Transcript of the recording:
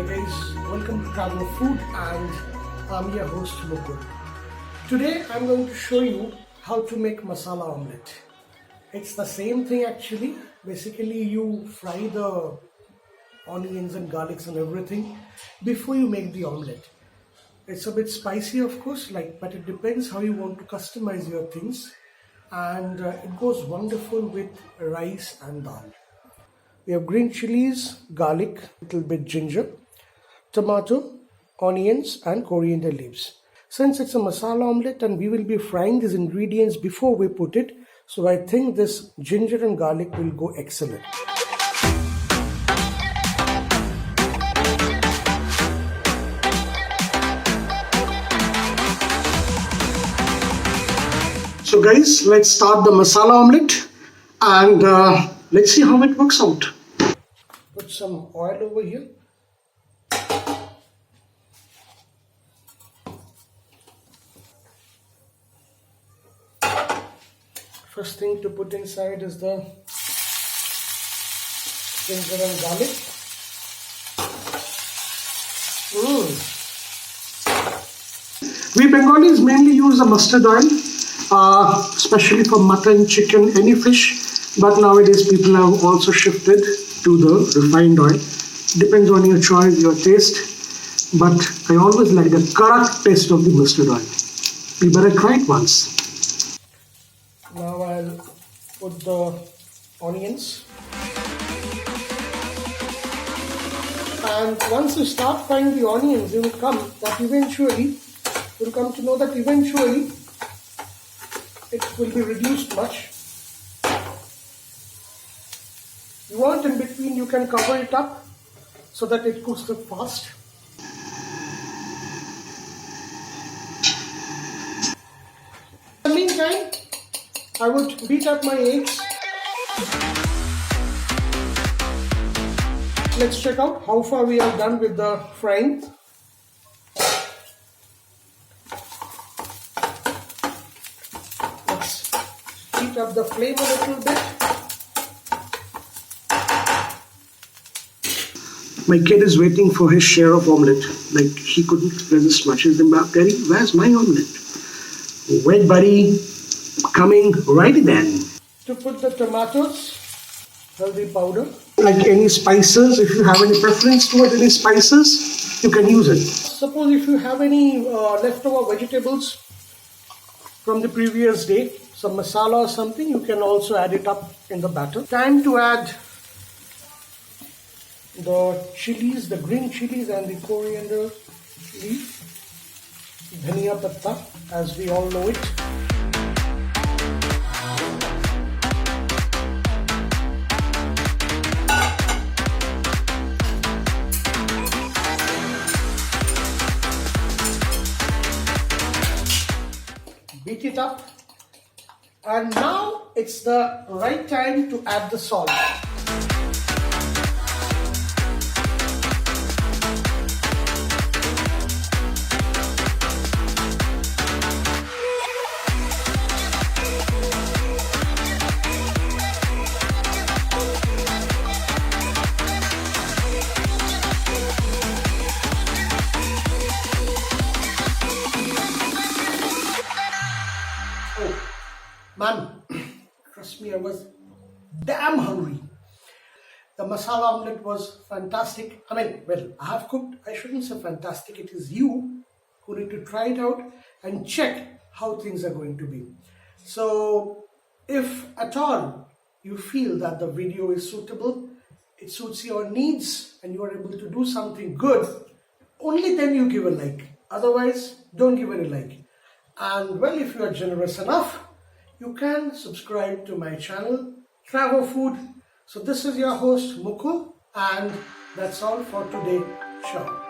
Hi guys, welcome to travofood and I'm your host Mukul. Today I'm going to show you how to make masala omelette. It's the same thing actually. Basically you fry the onions and garlics and everything before you make the omelette. It's a bit spicy of course, but it depends how you want to customize your things, and it goes wonderful with rice and dal. We have green chilies, garlic, little bit ginger, tomato, onions and coriander leaves. Since it's a masala omelette and we will be frying these ingredients before we put it, so I think this ginger and garlic will go excellent. So guys, let's start the masala omelette and let's see how it works out. Put some oil over here. First thing to put inside is the ginger and garlic. We Bengalis mainly use the mustard oil, especially for mutton, chicken, any fish. But nowadays people have also shifted to the refined oil. Depends on your choice, your taste. But I always like the karak taste of the mustard oil. You better try it once. Now I'll put the onions. And once you start frying the onions, you'll come to know that eventually it will be reduced much. You want in between, you can cover it up so that it cooks up fast. In the meantime, I would beat up my eggs. Let's check out how far we are done with the frying. Let's heat up the flame a little bit. My kid is waiting for his share of omelette. He couldn't resist much. He's Daddy, where's my omelette? Wait, buddy. Coming right then. To put the tomatoes, haldi powder. Like any spices, if you have any preference toward any spices, you can use it. Suppose if you have any leftover vegetables from the previous day, some masala or something, you can also add it up in the batter. Time to add the chilies, the green chilies and the coriander leaf, dhania patta, as we all know it. Beat it up, and now it's the right time to add the salt. Man, trust me, I was damn hungry. The masala omelette was fantastic. I have cooked. I shouldn't say fantastic. It is you who need to try it out and check how things are going to be. So, if at all you feel that the video is suitable, it suits your needs and you are able to do something good, only then you give a like. Otherwise, don't give any like. And well, if you are generous enough, you can subscribe to my channel, travofood. So this is your host Mukul, and that's all for today. Ciao.